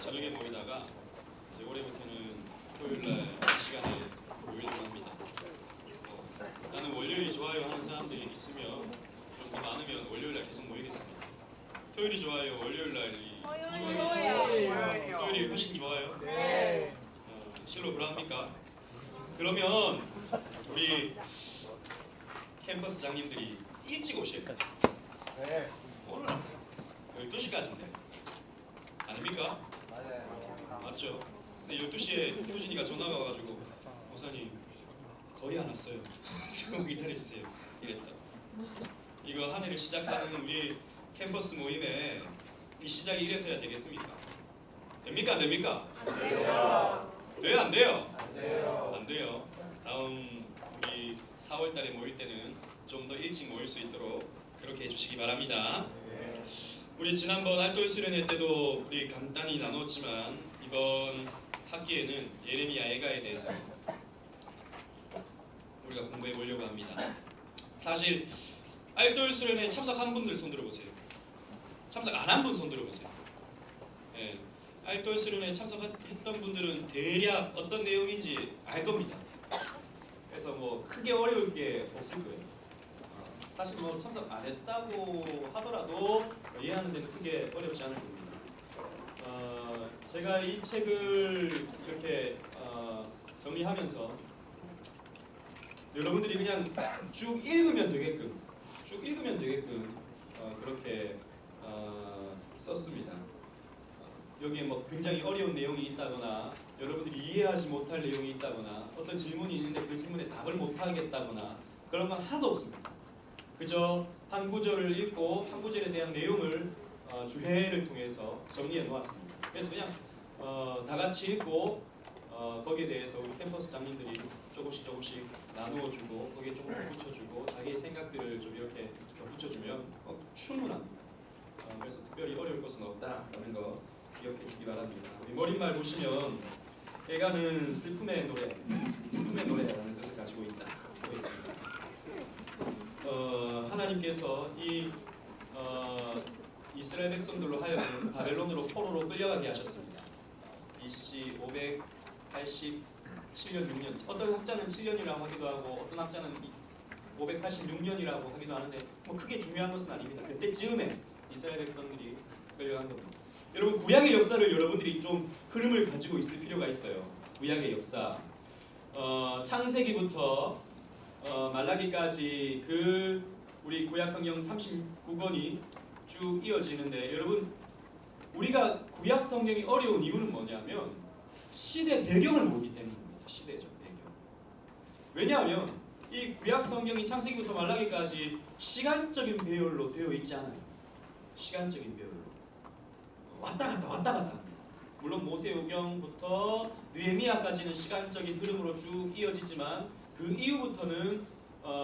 저녁에 모이다가 이제 올해부터는 토요일날 시간에 모이려고 합니다. 나는 월요일이 좋아요 하는 사람들이 있으면 좀 더 많으면 월요일날 계속 모이겠습니다. 토요일이 좋아요, 월요일날이 좋아요? 토요일이 훨씬 좋아요? 네. 실로 그러합니까? 그러면 우리 캠퍼스장님들이 일찍 오셔야 돼요. 네. 오늘 12시까지인데 아닙니까? 맞아요. 맞죠? 근데 12시에 효진이가 전화가 와가지고 목사님 거의 안 왔어요. 조금 기다려주세요. 이랬다. 이거 한 해를 시작하는 우리 캠퍼스 모임에 이 시작이 이래서야 되겠습니까? 됩니까? 안 됩니까? 안 돼요. 돼요? 안 돼요? 안 돼요. 안 돼요. 다음 우리 4월 달에 모일 때는 좀 더 일찍 모일 수 있도록 그렇게 해주시기 바랍니다. 네. 우리 지난번 알돌 수련회 때도 우리 간단히 나눴지만 이번 학기에는 예레미야 애가에 대해서 우리가 공부해 보려고 합니다. 사실 알돌 수련회 참석한 분들 손 들어보세요. 참석 안 한 분 손 들어보세요. 예, 알돌 수련회 참석했던 분들은 대략 어떤 내용인지 알 겁니다. 그래서 뭐 크게 어려울 게 없을 거예요. 사실 뭐 참석 안 했다고 하더라도 이해하는 데는 크게 어렵지 않을 겁니다. 제가 이 책을 이렇게 정리하면서 여러분들이 그냥 쭉 읽으면 되게끔 그렇게 썼습니다. 여기에 뭐 굉장히 어려운 내용이 있다거나 여러분들이 이해하지 못할 내용이 있다거나 어떤 질문이 있는데 그 질문에 답을 못하겠다거나 그런 건 하나도 없습니다. 그저 한 구절을 읽고 한 구절에 대한 내용을 주해를 통해서 정리해 놓았습니다. 그래서 그냥 다 같이 읽고 거기에 대해서 우리 캠퍼스 장님들이 조금씩 나누어주고 거기에 조금 더 붙여주고 자기의 생각들을 좀 이렇게 더 붙여주면 충분합니다. 그래서 특별히 어려울 것은 없다라는 거 기억해 주기 바랍니다. 우리 머릿말 보시면 애가는 슬픔의 노래라는 뜻을 가지고 있다. 되어 있습니다. 하나님께서 이 이스라엘 백성들로 하여금 바벨론으로 포로로 끌려가게 하셨습니다. BC 587년 6년. 어떤 학자는 7년이라고 하기도 하고 어떤 학자는 586년이라고 하기도 하는데 뭐 크게 중요한 것은 아닙니다. 그때쯤에 이스라엘 백성들이 끌려간 겁니다. 여러분 구약의 역사를 여러분들이 좀 흐름을 가지고 있을 필요가 있어요. 구약의 역사. 창세기부터 말라기까지 우리 구약 성경 39권이 쭉 이어지는데 여러분 우리가 구약 성경이 어려운 이유는 뭐냐면 시대 배경을 모르기 때문입니다. 시대적 배경. 왜냐하면 이 구약 성경이 창세기부터 말라기까지 시간적인 배열로 되어 있지 않아요. 시간적인 배열로 왔다 갔다 합니다. 물론 모세오경부터 느헤미야까지는 시간적인 흐름으로 쭉 이어지지만 그 이후부터는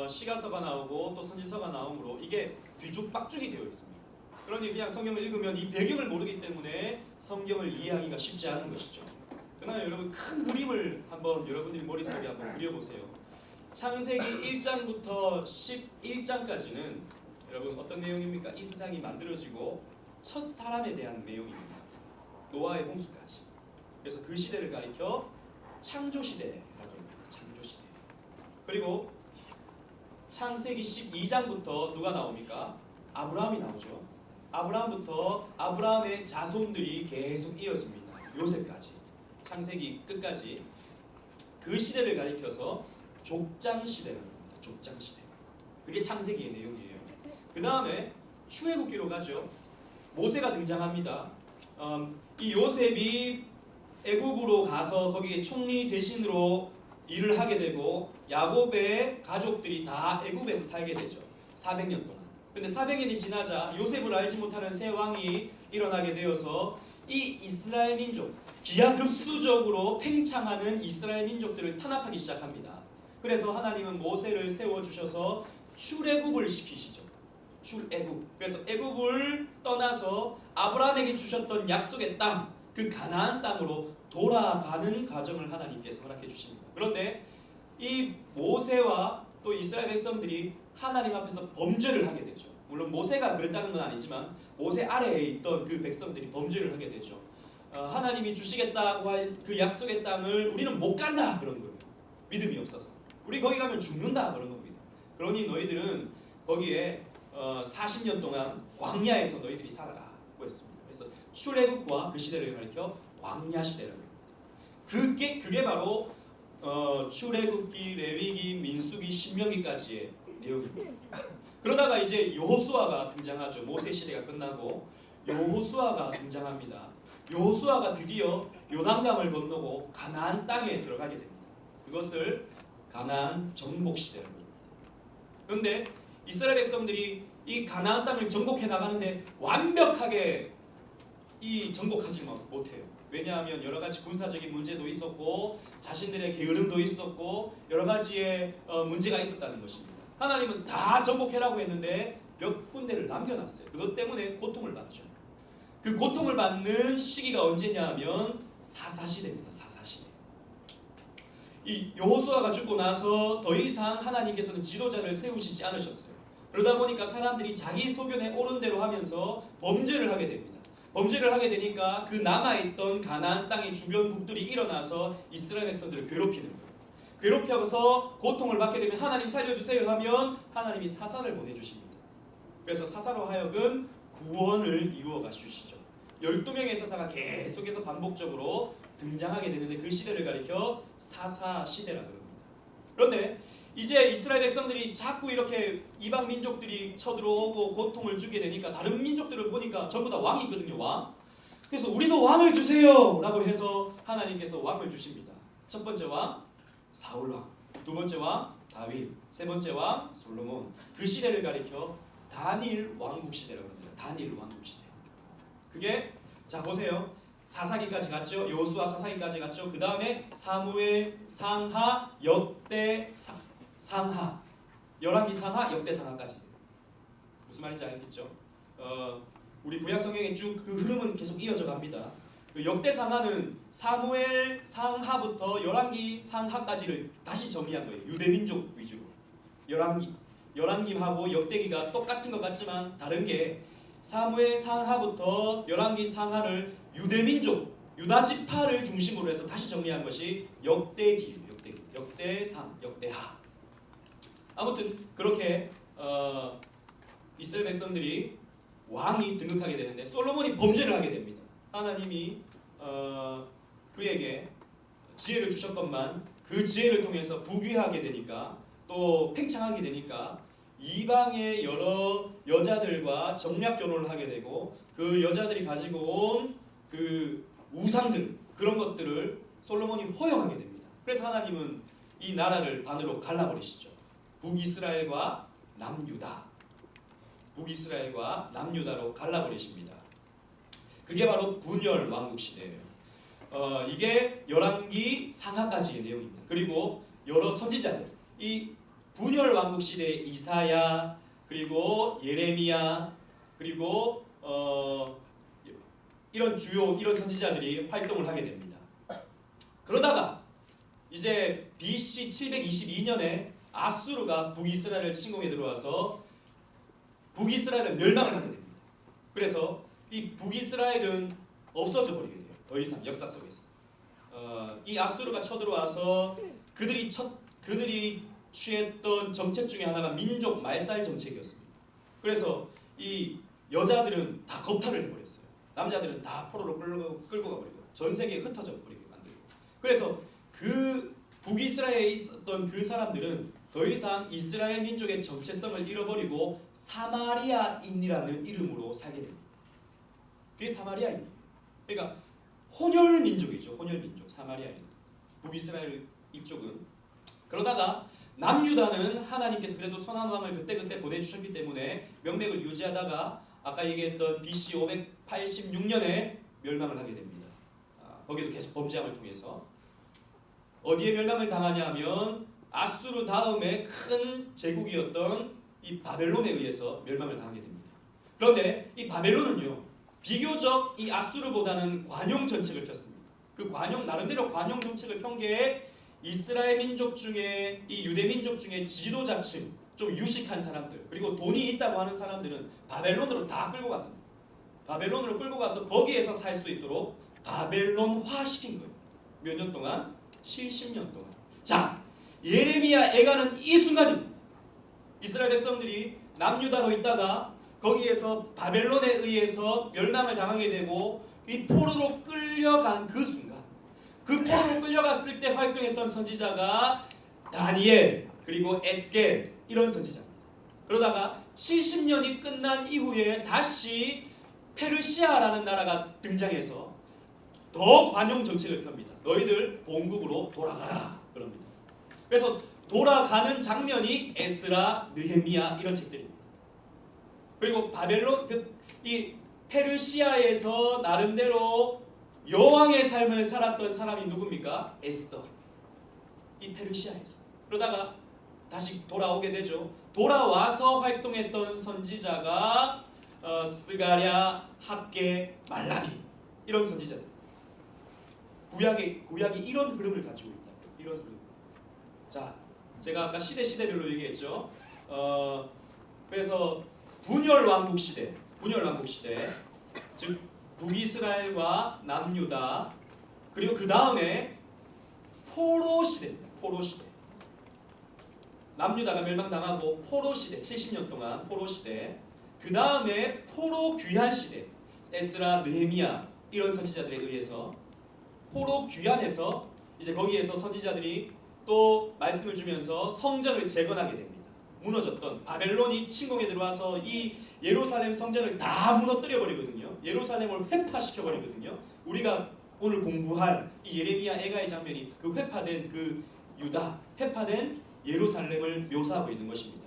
시가서가 나오고 또 선지서가 나오므로 이게 뒤죽박죽이 되어 있습니다. 그러니 그냥 성경을 읽으면 이 배경을 모르기 때문에 성경을 이해하기가 쉽지 않은 것이죠. 그러나 여러분 큰 그림을 한번 여러분들이 머릿속에 한번 그려보세요. 창세기 1장부터 11장까지는 여러분 어떤 내용입니까? 이 세상이 만들어지고 첫 사람에 대한 내용입니다. 노아의 홍수까지. 그래서 그 시대를 가리켜 창조시대라고 합니다. 창조시대. 그리고 창세기 12장부터 누가 나옵니까? 아브라함이 나오죠. 아브라함부터 아브라함의 자손들이 계속 이어집니다. 요셉까지. 창세기 끝까지. 그 시대를 가리켜서 족장시대라고 합니다. 족장시대. 그게 창세기의 내용이에요. 그 다음에 출애굽기로 가죠. 모세가 등장합니다. 이 요셉이 애굽으로 가서 거기에 총리 대신으로 일을 하게 되고 야곱의 가족들이 다 애굽에서 살게 되죠. 400년 동안. 근데 400년이 지나자 요셉을 알지 못하는 새 왕이 일어나게 되어서 이 이스라엘 민족, 기하급수적으로 팽창하는 이스라엘 민족들을 탄압하기 시작합니다. 그래서 하나님은 모세를 세워주셔서 출애굽을 시키시죠. 출애굽. 그래서 애굽을 떠나서 아브라함에게 주셨던 약속의 땅, 그 가나안 땅으로 돌아가는 과정을 하나님께서 허락해 주십니다. 그런데 이 모세와 또 이스라엘 백성들이 하나님 앞에서 범죄를 하게 되죠. 물론 모세가 그랬다는 건 아니지만 모세 아래에 있던 그 백성들이 범죄를 하게 되죠. 하나님이 주시겠다고 한 그 약속의 땅을 우리는 못 간다 그런 거예요. 믿음이 없어서. 우리 거기 가면 죽는다 그런 겁니다. 그러니 너희들은 거기에 40년 동안 광야에서 너희들이 살아라고 했습니다. 그래서 출애굽과 그 시대를 가리켜 광야 시대라고 합니다. 그게 바로 출애굽기, 레위기, 민수기, 신명기까지의 내용입니다. 그러다가 이제 여호수아가 등장하죠. 모세 시대가 끝나고 여호수아가 등장합니다. 여호수아가 드디어 요단강을 건너고 가나안 땅에 들어가게 됩니다. 그것을 가나안 정복 시대라고 합니다. 그런데 이스라엘 백성들이 이 가나안 땅을 정복해 나가는데 완벽하게 이 정복하지 못해요. 왜냐하면 여러 가지 군사적인 문제도 있었고 자신들의 게으름도 있었고 여러 가지의 문제가 있었다는 것입니다. 하나님은 다 정복해라고 했는데 몇 군데를 남겨놨어요. 그것 때문에 고통을 받죠. 그 고통을 받는 시기가 언제냐면 사사시대입니다. 사사시대. 이 여호수아가 죽고 나서 더 이상 하나님께서는 지도자를 세우시지 않으셨어요. 그러다 보니까 사람들이 자기 소견에 옳은 대로 하면서 범죄를 하게 됩니다. 범죄를 하게 되니까 그 남아있던 가나안 땅의 주변국들이 일어나서 이스라엘 백성들을 괴롭히는 거예요. 괴롭혀서 고통을 받게 되면 하나님 살려주세요 하면 하나님이 사사를 보내주십니다. 그래서 사사로 하여금 구원을 이루어 가주시죠. 12명의 사사가 계속해서 반복적으로 등장하게 되는데 그 시대를 가리켜 사사 시대라고 합니다. 그런데 이제 이스라엘 백성들이 자꾸 이렇게 이방 민족들이 쳐들어오고 고통을 주게 되니까 다른 민족들을 보니까 전부 다 왕이 있거든요. 왕. 그래서 우리도 왕을 주세요 라고 해서 하나님께서 왕을 주십니다. 첫 번째 왕 사울 왕, 두 번째 왕 다윗, 세 번째 왕 솔로몬. 그 시대를 가리켜 다니엘 왕국 시대라고 합니다. 다니엘 왕국 시대. 그게 자 보세요. 사사기까지 갔죠. 여호수아 사사기까지 갔죠. 그 다음에 사무엘, 상하, 역대, 상하, 열왕기 상하, 역대 상하까지. 무슨 말인지 알겠죠? 우리 구약 성경에 쭉 그 흐름은 계속 이어져 갑니다. 그 역대 상하는 사무엘 상하부터 열왕기 상하까지를 다시 정리한 거예요. 유대 민족 위주로. 열왕기하고 역대기가 똑같은 것 같지만 다른 게 사무엘 상하부터 열왕기 상하를 유대 민족, 유다 지파를 중심으로 해서 다시 정리한 것이 역대기, 역대상, 역대하. 아무튼 그렇게 이스라엘 백성들이 왕이 등극하게 되는데 솔로몬이 범죄를 하게 됩니다. 하나님이 그에게 지혜를 주셨건만 그 지혜를 통해서 부귀하게 되니까 또 팽창하게 되니까 이방의 여러 여자들과 정략 결혼을 하게 되고 그 여자들이 가지고 온 그 우상들 그런 것들을 솔로몬이 허용하게 됩니다. 그래서 하나님은 이 나라를 반으로 갈라버리시죠. 북이스라엘과 남유다, 북이스라엘과 남유다로 갈라버리십니다. 그게 바로 분열 왕국 시대예요. 이게 열왕기 상하까지의 내용입니다. 그리고 여러 선지자들, 이 분열 왕국 시대의 이사야, 그리고 예레미야, 그리고 이런 선지자들이 활동을 하게 됩니다. 그러다가 이제 BC 722년에 아수르가 북이스라엘을 침공해 들어와서 북이스라엘을 멸망을 하게 됩니다. 그래서 이 북이스라엘은 없어져 버리게 돼요. 더 이상 역사 속에서 이 아수르가 쳐들어와서 그들이 취했던 정책 중에 하나가 민족 말살 정책이었습니다. 그래서 이 여자들은 다 겁탈을 해버렸어요. 남자들은 다 포로로 끌고 가버리고 전 세계에 흩어져 버리게 만들고. 그래서 그 북이스라엘에 있었던 그 사람들은 더 이상 이스라엘 민족의 정체성을 잃어버리고 사마리아인이라는 이름으로 살게 됩니다. 그게 사마리아인이에요. 그러니까 혼혈 민족이죠. 혼혈 민족 사마리아인. 북이스라엘 이쪽은. 그러다가 남유다는 하나님께서 그래도 선한 왕을 그때 보내주셨기 때문에 명맥을 유지하다가 아까 얘기했던 BC 586년에 멸망을 하게 됩니다. 거기도 계속 범죄함을 통해서 어디에 멸망을 당하냐 하면 아수르 다음에 큰 제국이었던 이 바벨론에 의해서 멸망을 당하게 됩니다. 그런데 이 바벨론은요 비교적 이 아수르보다는 관용 정책을 폈습니다. 그 나름대로 관용 정책을 편 게 이스라엘 민족 중에 이 유대 민족 중에 지도자층 좀 유식한 사람들 그리고 돈이 있다고 하는 사람들은 바벨론으로 다 끌고 갔습니다. 바벨론으로 끌고 가서 거기에서 살 수 있도록 바벨론화 시킨 거예요. 몇 년 동안? 70년 동안. 자, 예레미야 애가는 이 순간입니다. 이스라엘 백성들이 남유다로 있다가 거기에서 바벨론에 의해서 멸망을 당하게 되고 이 포로로 끌려간 그 순간, 그 포로로 끌려갔을 때 활동했던 선지자가 다니엘 그리고 에스겔 이런 선지자입니다. 그러다가 70년이 끝난 이후에 다시 페르시아라는 나라가 등장해서 더 관용 정책을 펴니다. 너희들 본국으로 돌아가라 그럽니다. 그래서 돌아가는 장면이 에스라, 느헤미야 이런 책들입니다. 그리고 바벨론 이 페르시아에서 나름대로 여왕의 삶을 살았던 사람이 누굽니까? 에스더. 이 페르시아에서. 그러다가 다시 돌아오게 되죠. 돌아와서 활동했던 선지자가 스가랴, 학개, 말라기 이런 선지자들. 구약이 이런 흐름을 가지고 있다. 이런 흐름. 자, 제가 아까 시대별로 얘기했죠. 그래서 분열 왕국 시대, 즉 북이스라엘과 남유다, 그리고 그 다음에 포로 시대입니다. 포로 시대. 남유다가 멸망당하고 포로 시대, 70년 동안 포로 시대. 그 다음에 포로 귀환 시대, 에스라, 느헤미야 이런 선지자들에 의해서 포로 귀환해서 이제 거기에서 선지자들이 또 말씀을 주면서 성전을 재건하게 됩니다. 무너졌던 바벨론이 침공에 들어와서 이 예루살렘 성전을 다 무너뜨려 버리거든요. 예루살렘을 회파시켜 버리거든요. 우리가 오늘 공부할 이 예레미야 애가의 장면이 그 회파된 그 유다, 회파된 예루살렘을 묘사하고 있는 것입니다.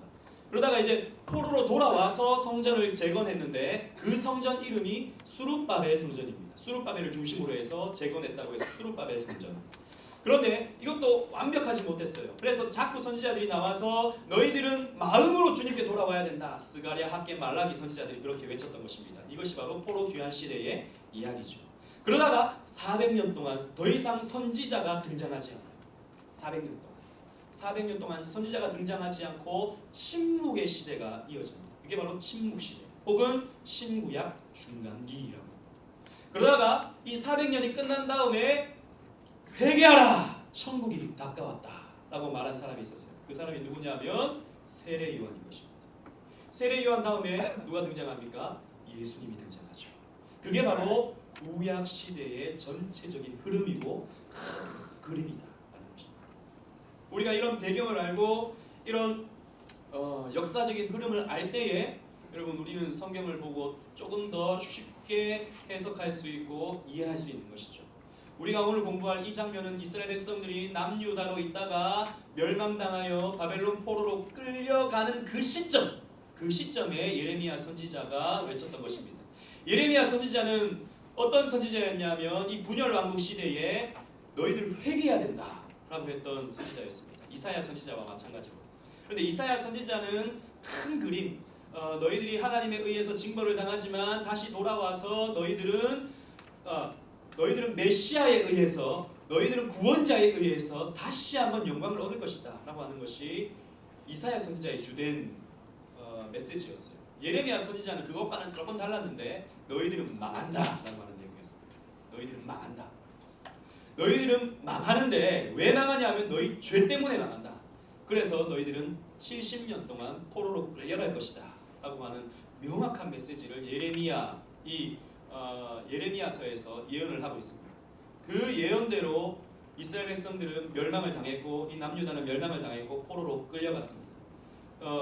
그러다가 이제 포로로 돌아와서 성전을 재건했는데 그 성전 이름이 수룹바벨 성전입니다. 수룹바벨을 중심으로 해서 재건했다고 해서 수룹바벨 성전. 그런데 이것도 완벽하지 못했어요. 그래서 자꾸 선지자들이 나와서 너희들은 마음으로 주님께 돌아와야 된다. 스가랴, 학개, 말라기 선지자들이 그렇게 외쳤던 것입니다. 이것이 바로 포로 귀환 시대의 이야기죠. 그러다가 400년 동안 더 이상 선지자가 등장하지 않아요. 400년 동안 선지자가 등장하지 않고 침묵의 시대가 이어집니다. 그게 바로 침묵 시대 혹은 신구약 중간기라고. 그러다가 이 400년이 끝난 다음에 회개하라! 천국이 가까웠다 라고 말한 사람이 있었어요. 그 사람이 누구냐면 세례 요한인 것입니다. 세례 요한 다음에 누가 등장합니까? 예수님이 등장하죠. 그게 바로 구약 시대의 전체적인 흐름이고 큰 그림이다 라는 것입니다. 우리가 이런 배경을 알고 이런 역사적인 흐름을 알 때에 여러분 우리는 성경을 보고 조금 더 쉽게 해석할 수 있고 이해할 수 있는 것이죠. 우리가 오늘 공부할 이 장면은 이스라엘 백성들이 남유다로 있다가 멸망당하여 바벨론 포로로 끌려가는 그 시점에 예레미야 선지자가 외쳤던 것입니다. 예레미야 선지자는 어떤 선지자였냐면 이 분열 왕국 시대에 너희들 회개해야 된다 라고 했던 선지자였습니다. 이사야 선지자와 마찬가지로. 그런데 이사야 선지자는 큰 그림, 너희들이 하나님에 의해서 징벌을 당하지만 다시 돌아와서 너희들은 메시아에 의해서, 너희들은 구원자에 의해서 다시 한번 영광을 얻을 것이다 라고 하는 것이 이사야 선지자의 주된 메시지였어요. 예레미야 선지자는 그것과는 조금 달랐는데 너희들은 망한다 라고 하는 내용이었습니다. 너희들은 망한다. 너희들은 망하는데 왜 망하냐면 너희 죄 때문에 망한다. 그래서 너희들은 70년 동안 포로로 끌려갈 것이다 라고 하는 명확한 메시지를 예레미야서에서 예언을 하고 있습니다. 그 예언대로 이스라엘 백성들은 멸망을 당했고 이 남유다는 멸망을 당했고 포로로 끌려갔습니다.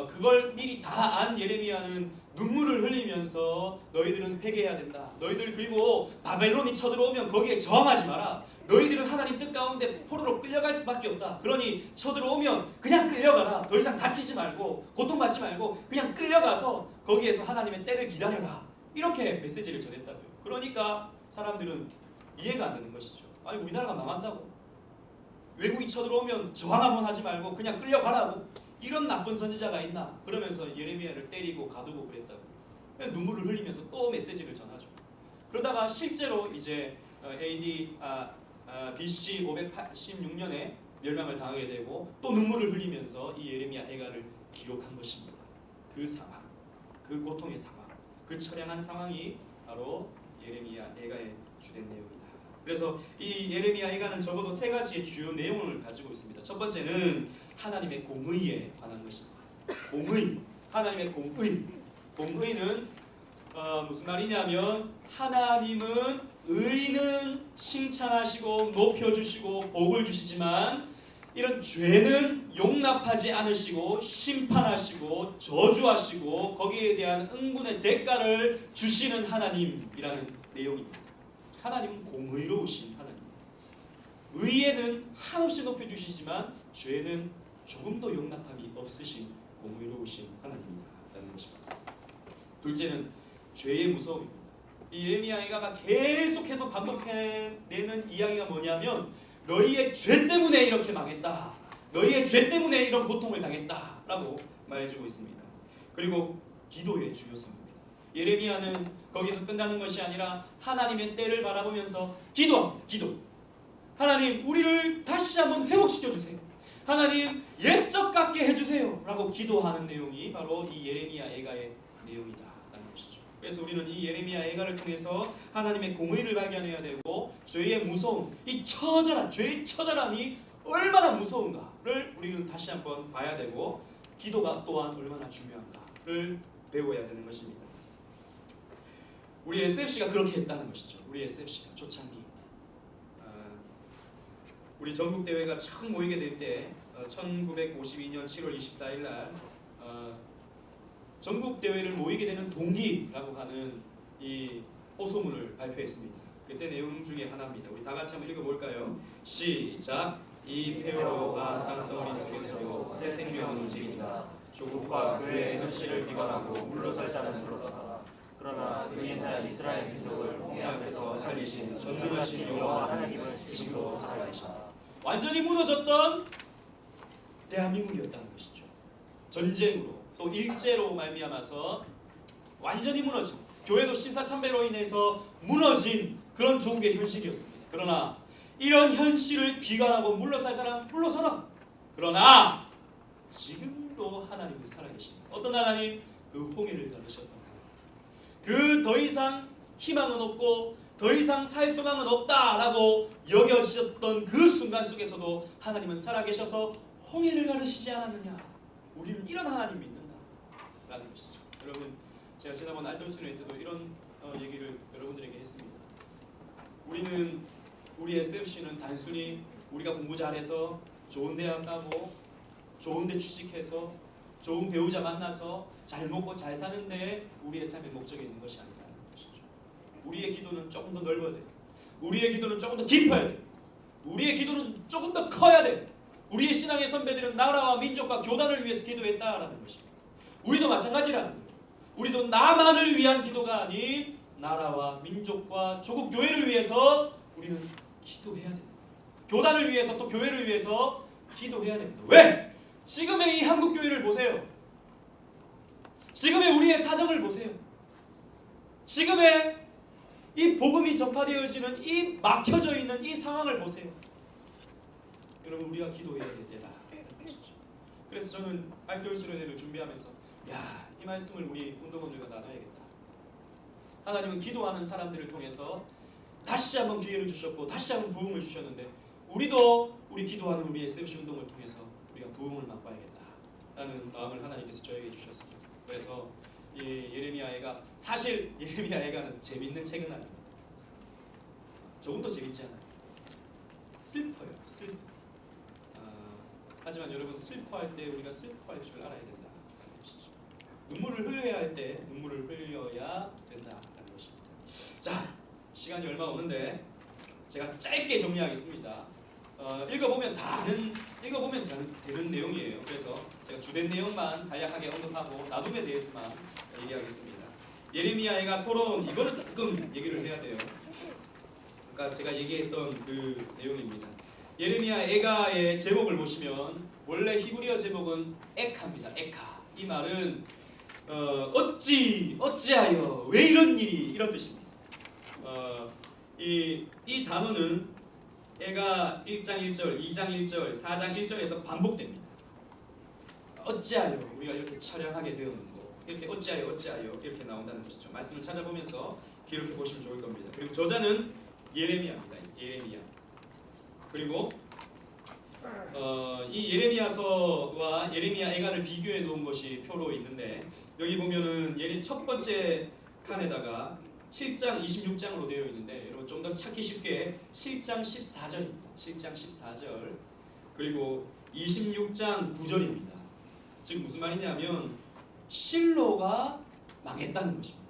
그걸 미리 다 안 예레미야는 눈물을 흘리면서 너희들은 회개해야 된다. 너희들 그리고 바벨론이 쳐들어오면 거기에 저항하지 마라. 너희들은 하나님 뜻 가운데 포로로 끌려갈 수밖에 없다. 그러니 쳐들어오면 그냥 끌려가라. 더 이상 다치지 말고 고통받지 말고 그냥 끌려가서 거기에서 하나님의 때를 기다려라. 이렇게 메시지를 전했다고요. 그러니까 사람들은 이해가 안 되는 것이죠. 아니 우리나라가 망한다고? 외국이 쳐들어오면 저항 한번 하지 말고 그냥 끌려가라고? 이런 나쁜 선지자가 있나? 그러면서 예레미야를 때리고 가두고 그랬다고요. 눈물을 흘리면서 또 메시지를 전하죠. 그러다가 실제로 이제 BC 586년에 멸망을 당하게 되고 또 눈물을 흘리면서 이 예레미야 애가를 기록한 것입니다. 그 상황, 그 고통의 상황, 그 처량한 상황이 바로 예레미야 애가의 주된 내용이다. 그래서 이 예레미야 애가는 적어도 세 가지의 주요 내용을 가지고 있습니다. 첫 번째는 하나님의 공의에 관한 것입니다. 공의, 하나님의 공의. 공의는 무슨 말이냐면 하나님은 의는 칭찬하시고 높여주시고 복을 주시지만 이런 죄는 용납하지 않으시고 심판하시고 저주하시고 거기에 대한 응분의 대가를 주시는 하나님이라는 내용입니다. 하나님은 공의로우신 하나님입니다. 의에는 한없이 높여주시지만 죄는 조금도 용납함이 없으신 공의로우신 하나님입니다. 라는 것입니다. 둘째는 죄의 무서움입니다. 이 예레미야 애가가 계속해서 반복해내는 이야기가 뭐냐면 너희의 죄 때문에 이렇게 망했다. 너희의 죄 때문에 이런 고통을 당했다. 라고 말해주고 있습니다. 그리고 기도의 중요성입니다. 예레미야는 거기서 끝나는 것이 아니라 하나님의 때를 바라보면서 기도합니다. 기도. 하나님 우리를 다시 한번 회복시켜주세요. 하나님 옛적 같게 해주세요. 라고 기도하는 내용이 바로 이 예레미야 애가의 내용이다 라는 것이죠. 그래서 우리는 이 예레미야 애가를 통해서 하나님의 공의를 발견해야 되고 죄의 무서움, 이 처절한 죄의 처절함이 얼마나 무서운가를 우리는 다시 한번 봐야 되고 기도가 또한 얼마나 중요한가를 배워야 되는 것입니다. 우리 SFC가 그렇게 했다는 것이죠. 우리 SFC가 초창기 우리 전국 대회가 처음 모이게 될 때 1952년 7월 24일 날 전국 대회를 모이게 되는 동기라고 하는 이 호소문을 발표했습니다. 그때 내용 중에 하나입니다. 우리 다 같이 한번 읽어볼까요? 시작. 이 폐허와 땅덩어리 속에서도 새 생명은 움직인다. 조국과 교회의 현실을 비관하고 물러설 자는 물러서라. 그러나 그 옛날 이스라엘 민족을 홍해 앞에서 살리신 전능하신 여호와 하나님은 지금도 살아계신다. 완전히 무너졌던 대한민국이었다는 것이죠. 전쟁으로 또 일제로 말미암아서 완전히 무너진 교회도 신사참배로 인해서 무너진 그런 조국의 현실이었습니다. 그러나 이런 현실을 비관하고 물러설 사람 물러서라. 그러나 지금도 하나님은 살아계십니다. 어떤 하나님? 그 홍해를 가르셨던 하나님. 그 더 이상 희망은 없고 더 이상 살 소망은 없다라고 여겨지셨던 그 순간 속에서도 하나님은 살아계셔서 홍해를 가르시지 않았느냐. 우리는 이런 하나님 믿는다라는 것이죠. 여러분 제가 지난번 알돌순회 때도 이런 얘기를 여러분들에게 했습니다. 우리 SFC는 단순히 우리가 공부 잘해서 좋은 대학 가고 좋은 데 취직해서 좋은 배우자 만나서 잘 먹고 잘 사는데 우리의 삶의 목적이 있는 것이 아니다는 것이죠. 우리의 기도는 조금 더 넓어야 돼. 우리의 기도는 조금 더 깊어야 돼. 우리의 기도는 조금 더 커야 돼. 우리의 신앙의 선배들은 나라와 민족과 교단을 위해서 기도했다라는 것입니다. 우리도 마찬가지라는 거예요. 우리도 나만을 위한 기도가 아닌 나라와 민족과 조국 교회를 위해서 우리는 기도해야 됩니다. 교단을 위해서 또 교회를 위해서 기도해야 됩니다. 왜? 지금의 이 한국 교회를 보세요. 지금의 우리의 사정을 보세요. 지금의 이 복음이 전파되어지는 이 막혀져 있는 이 상황을 보세요. 여러분 우리가 기도해야 될 때다. 그래서 저는 알돌 수련회를 준비하면서 이 말씀을 우리 운동원들과 나눠야겠다. 하나님은 기도하는 사람들을 통해서 다시 한번 기회를 주셨고 다시 한번 부흥을 주셨는데 우리도 우리 기도하는 우리 SFC 운동을 통해서 우리가 부흥을 맛봐야겠다라는 마음을 하나님께서 저에게 주셨습니다. 그래서 이 예레미야 애가 사실 예레미야 애가는 재밌는 책은 아닙니다. 조금도 재밌지 않아요. 슬퍼요. 슬퍼. 하지만 여러분 슬퍼할 때 우리가 슬퍼할 줄 알아야 된다. 눈물을 흘려야 할 때 눈물을 흘려야 된다라는 것입니다. 자, 시간이 얼마 없는데 제가 짧게 정리하겠습니다. 읽어보면 되는 내용이에요. 그래서 제가 주된 내용만 간략하게 언급하고 나둠에 대해서만 얘기하겠습니다. 예레미야 애가 서러운 이거는 조금 얘기를 해야 돼요. 아까 제가 얘기했던 그 내용입니다. 예레미야 애가의 제목을 보시면 원래 히브리어 제목은 에카입니다. 에카. 이 말은 어찌하여 왜 이런 일이 이런 뜻입니다. 이 단어는 애가 1장 1절, 2장 1절, 4장 1절에서 반복됩니다. 어찌하여 우리가 이렇게 처량하게 되었는고 이렇게 어찌하여 이렇게 나온다는 것이죠. 말씀을 찾아보면서 기록해 보시면 좋을 겁니다. 그리고 저자는 예레미야입니다. 예레미야. 그리고 이 예레미야서와 예레미야 애가를 비교해 놓은 것이 표로 있는데 여기 보면은 첫 번째 칸에다가 7장 26장으로 되어 있는데 여러분 좀 더 찾기 쉽게 7장 14절입니다. 7장 14절 그리고 26장 9절입니다. 즉 무슨 말이냐면 실로가 망했다는 것입니다.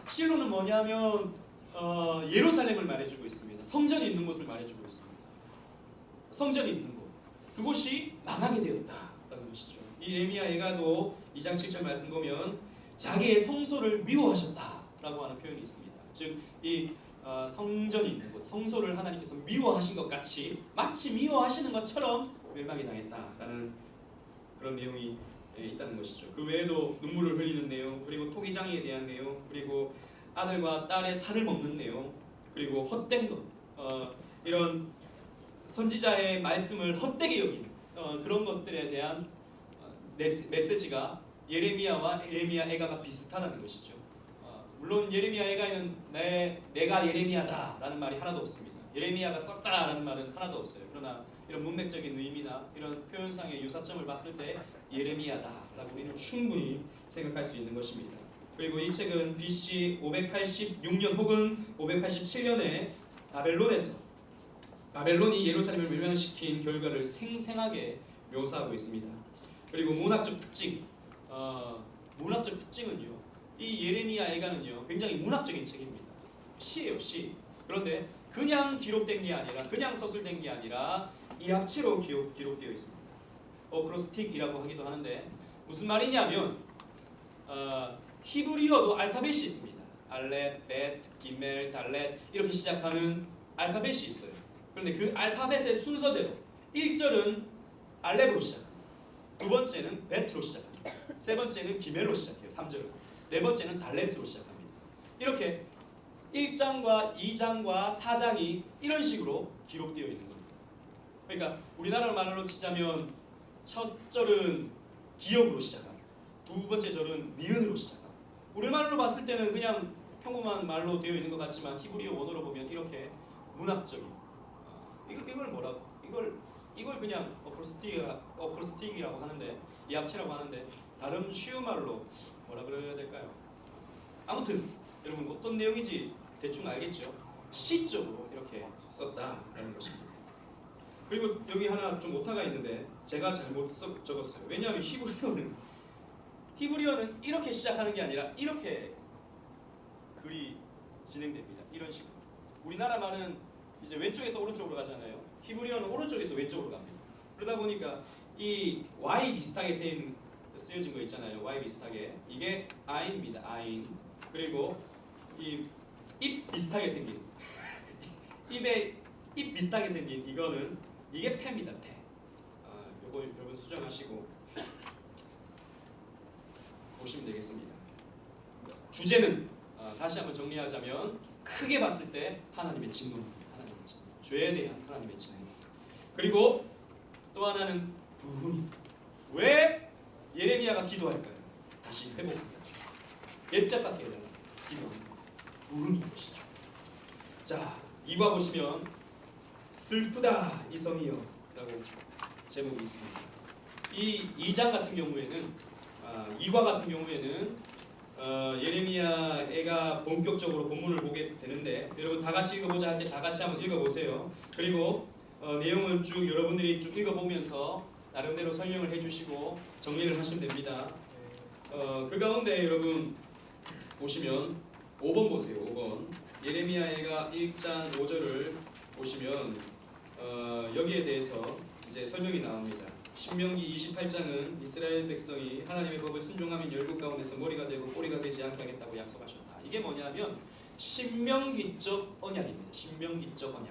실로는 뭐냐면 예루살렘을 말해주고 있습니다. 성전이 있는 곳을 말해주고 있습니다. 성전이 있는 곳 그곳이 망하게 되었다라는 것이죠. 이 예레미야 애가도 2장 7절 말씀 보면 자기의 성소를 미워하셨다라고 하는 표현이 있습니다. 즉 이 성전이 있는 곳 성소를 하나님께서 미워하신 것 같이 마치 미워하시는 것처럼 멸망이 당했다라는 그런 내용이 있다는 것이죠. 그 외에도 눈물을 흘리는 내용, 그리고 토기장에 대한 내용, 그리고 아들과 딸의 살을 먹는 내용, 그리고 헛된 것, 이런 선지자의 말씀을 헛되게 여기는 그런 것들에 대한 메시지가 예레미야와 예레미야 애가가 비슷하다는 것이죠. 물론 예레미야 애가에는 내가 예레미야다라는 말이 하나도 없습니다. 예레미야가 썼다라는 말은 하나도 없어요. 그러나 이런 문맥적인 의미나 이런 표현상의 유사점을 봤을 때 예레미야다라고 우리는 충분히 생각할 수 있는 것입니다. 그리고 이 책은 BC 586년 혹은 587년에 바벨론이 예루살렘을 멸망시킨 결과를 생생하게 묘사하고 있습니다. 그리고 문학적 특징은요. 이 예레미야 애가는요. 굉장히 문학적인 책입니다. 시예요, 시. 그런데 그냥 기록된 게 아니라 그냥 서술된 게 아니라 이 합체로 기록되어 있습니다. 어크로스틱이라고 하기도 하는데 무슨 말이냐면 히브리어도 알파벳이 있습니다. 알렛, 벳, 기멜, 달렛 이렇게 시작하는 알파벳이 있어요. 그런데 그 알파벳의 순서대로 1절은 알렛으로 시작합니다. 두 번째는 벳으로 시작합니다. 세 번째는 기멜로 시작해요. 3절은. 네 번째는 달렛으로 시작합니다. 이렇게 1장과 2장과 4장이 이런 식으로 기록되어 있는 겁니다. 그러니까 우리나라 말로 치자면 첫 절은 기역으로 시작합니다. 두 번째 절은 니은으로 시작합니다. 우리말로 봤을 때는 그냥 평범한 말로 되어 있는 것 같지만 히브리어 원어로 보면 이렇게 문학적인 이걸 뭐라고 이걸 그냥 어크로스틱이라고 하는데 이 합체라고 하는데 다른 쉬운 말로 뭐라 그래야 될까요? 아무튼 여러분 어떤 내용인지 대충 알겠죠? 시적으로 이렇게 썼다라는 것입니다. 그리고 여기 하나 좀 오타가 있는데 제가 잘못 적었어요. 왜냐하면 히브리어는 이렇게 시작하는 게 아니라 이렇게 글이 진행됩니다. 이런 식으로. 우리나라 말은 이제 왼쪽에서 오른쪽으로 가잖아요. 히브리어는 오른쪽에서 왼쪽으로 갑니다. 그러다 보니까 이 Y 비슷하게 쓰여진 거 있잖아요. Y 비슷하게. 이게 아인입니다. 아인. 그리고 이 입 비슷하게 생긴 입 비슷하게 생긴 이게 패입니다. 패. 요거 여러분 수정하시고 보시면 되겠습니다. 주제는 다시 한번 정리하자면 크게 봤을 때 하나님의 진노입니다. 하나님의 진노. 죄에 대한 하나님의 진노. 그리고 또 하나는 부흥. 왜 예레미야가 기도할까요? 다시 회복합니다. 옛적같게 해달라. 기도합니다. 부흥인 것이죠. 자, 2과 보시면 슬프다 이 성이여 라고 제목이 있습니다. 이 2장 같은 경우에는 2과 같은 경우에는 예레미야 애가 본격적으로 본문을 보게 되는데 여러분 다 같이 읽어보자 할 때 다 같이 한번 읽어보세요. 그리고 내용을 쭉 여러분들이 쭉 읽어보면서 나름대로 설명을 해주시고 정리를 하시면 됩니다. 그 가운데 여러분 보시면 5번 보세요. 5번 예레미야 애가 1장 5절을 보시면 여기에 대해서 이제 설명이 나옵니다. 신명기 28장은 이스라엘 백성이 하나님의 법을 순종하면 열국 가운데서 머리가 되고 꼬리가 되지 않게 하겠다고 약속하셨다. 이게 뭐냐면 신명기적 언약입니다. 신명기적 언약.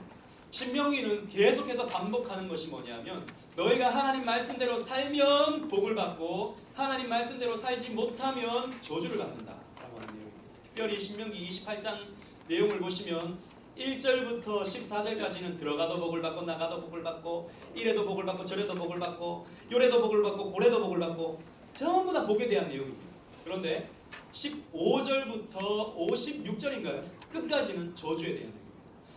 신명기는 계속해서 반복하는 것이 뭐냐면 너희가 하나님 말씀대로 살면 복을 받고 하나님 말씀대로 살지 못하면 저주를 받는다라고 하는 내용입니다. 특별히 신명기 28장 내용을 보시면 1절부터 14절까지는 들어가도 복을 받고 나가도 복을 받고 이래도 복을 받고 저래도 복을 받고 요래도 복을 받고 고래도 복을 받고 전부 다 복에 대한 내용입니다. 그런데 15절부터 56절인가요? 끝까지는 저주에 대한 내용이에요.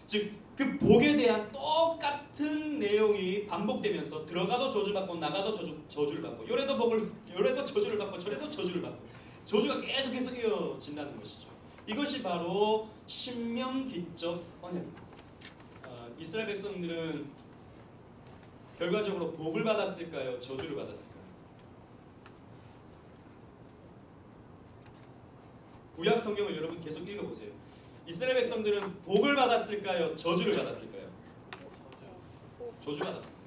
즉, 그 복에 대한 똑같은 내용이 반복되면서 들어가도 저주받고 나가도 저주를 받고 요래도 저주를 받고 저래도 저주를 받고 저주가 계속해서 이어진다는 것이죠. 이것이 바로 신명기적 언약입니다. 이스라엘 백성들은 결과적으로 복을 받았을까요? 저주를 받았을까요? 구약 성경을 여러분 계속 읽어보세요. 이스라엘 백성들은 복을 받았을까요? 저주를 받았을까요? 저주 받았습니다.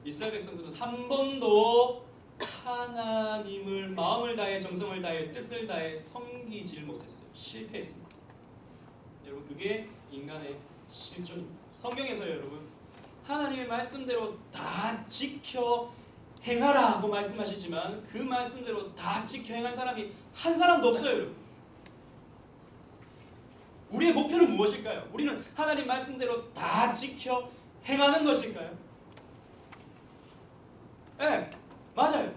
이스라엘 백성들은 한 번도 하나님을 마음을 다해 정성을 다해 뜻을 다해 섬기질 못했어요. 실패했습니다. 여러분 그게 인간의 실존입니다. 성경에서 여러분 하나님의 말씀대로 다 지켜 행하라고 말씀하시지만 그 말씀대로 다 지켜 행한 사람이 한 사람도 없어요. 여러분. 우리의 목표는 무엇일까요? 우리는 하나님 말씀대로 다 지켜 행하는 것일까요? 네, 맞아요.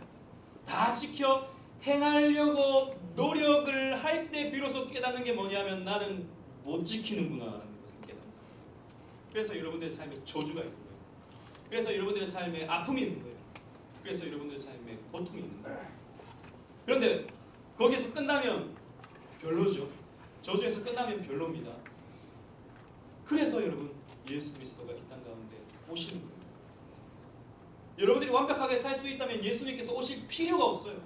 다 지켜 행하려고 노력을 할 때 비로소 깨닫는 게 뭐냐면 나는 못 지키는구나라는 것을 깨닫는 거예요. 그래서 여러분들의 삶에 저주가 있는 거예요. 그래서 여러분들의 삶에 아픔이 있는 거예요. 그래서 여러분들의 삶에 고통이 있는 거예요. 그런데 거기에서 끝나면 별로죠. 저주에서 끝나면 별로입니다. 그래서 여러분 예수 그리스도가 이 땅 가운데 오시는 거예요. 여러분들이 완벽하게 살 수 있다면 예수님께서 오실 필요가 없어요.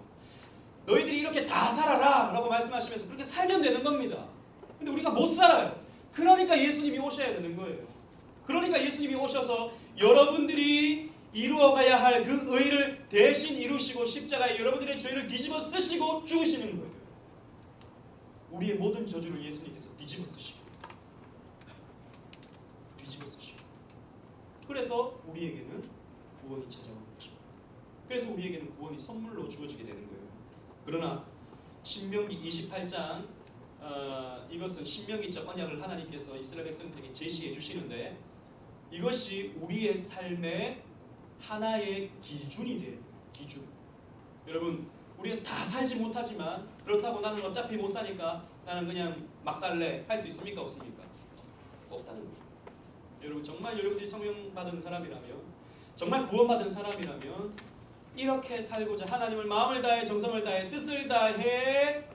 너희들이 이렇게 다 살아라 라고 말씀하시면서 그렇게 살면 되는 겁니다. 근데 우리가 못 살아요. 그러니까 예수님이 오셔야 되는 거예요. 그러니까 예수님이 오셔서 여러분들이 이루어가야 할 그 의를 대신 이루시고 십자가에 여러분들의 죄를 뒤집어 쓰시고 죽으시는 거예요. 우리의 모든 저주를 예수님께서 뒤집어 쓰시고 그래서 우리에게는 구원이 찾아오는 것입니다. 그래서 우리에게는 구원이 선물로 주어지게 되는 거예요. 그러나 신명기 28장 이것은 신명기적 언약을 하나님께서 이스라엘 백성들에게 제시해 주시는데 이것이 우리의 삶의 하나의 기준이 돼요. 기준. 여러분 우리는 다 살지 못하지만 그렇다고 나는 어차피 못 사니까 나는 그냥 막 살래 할 수 있습니까? 없습니까? 없다는 거예요. 여러분 정말 여러분들이 성령받은 사람이라면 정말 구원받은 사람이라면 이렇게 살고자 하나님을 마음을 다해 정성을 다해 뜻을 다해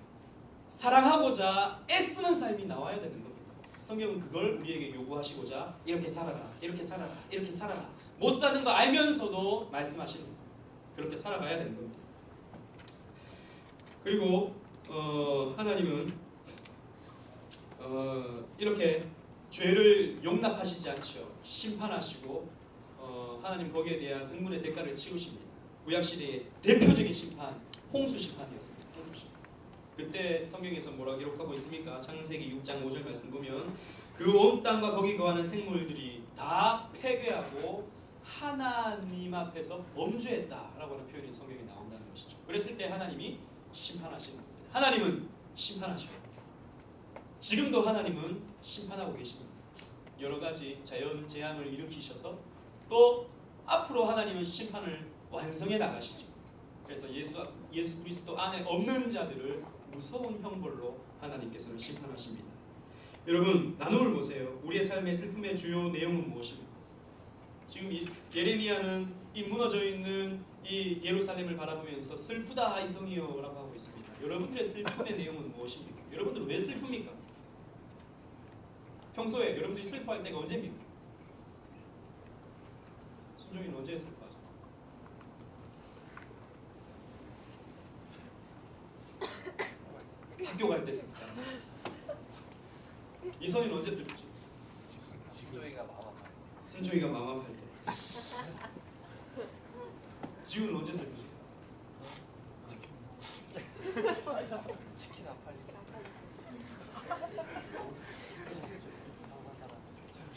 사랑하고자 애쓰는 삶이 나와야 되는 겁니다. 성경은 그걸 우리에게 요구하시고자 이렇게 살아라 이렇게 살아라 이렇게 살아라 못 사는 거 알면서도 말씀하시는 거예요. 그렇게 살아가야 되는 겁니다. 그리고 하나님은 이렇게 죄를 용납하시지 않죠. 심판하시고 하나님 거기에 대한 응분의 대가를 치우십니다. 구약시대의 대표적인 심판 홍수 심판이었습니다. 홍수 심판. 그때 성경에서 뭐라고 기록하고 있습니까? 창세기 6장 5절 말씀 보면 그 온 땅과 거기 거하는 생물들이 다 폐괴하고 하나님 앞에서 범죄했다라고 하는 표현이 성경에 나온다는 것이죠. 그랬을 때 하나님이 심판하시는 겁니다. 하나님은 심판하셔요. 지금도 하나님은 심판하고 계십니다. 여러 가지 자연 재앙을 일으키셔서 또 앞으로 하나님은 심판을 완성해 나가시죠. 그래서 예수 그리스도 안에 없는 자들을 무서운 형벌로 하나님께서는 심판하십니다. 여러분 나눔을 보세요. 우리의 삶의 슬픔의 주요 내용은 무엇입니까? 지금 이 예레미야는 이 무너져 있는 이 예루살렘을 바라보면서 슬프다 이성이요라고 하고 있습니다. 여러분들의 슬픔의 내용은 무엇입니까? 여러분들은 왜 슬픕니까? 평소에 여러분들이 슬퍼할 때가 언제입니까? 순종이는 언제 슬퍼하죠? 학교 갈 때 슬프다. 이선이는 언제 슬프지? 신조이가 마음 아파요. 순종이가 마음 아파할 때. 지우는 언제 슬프지? 치킨 안 팔리게.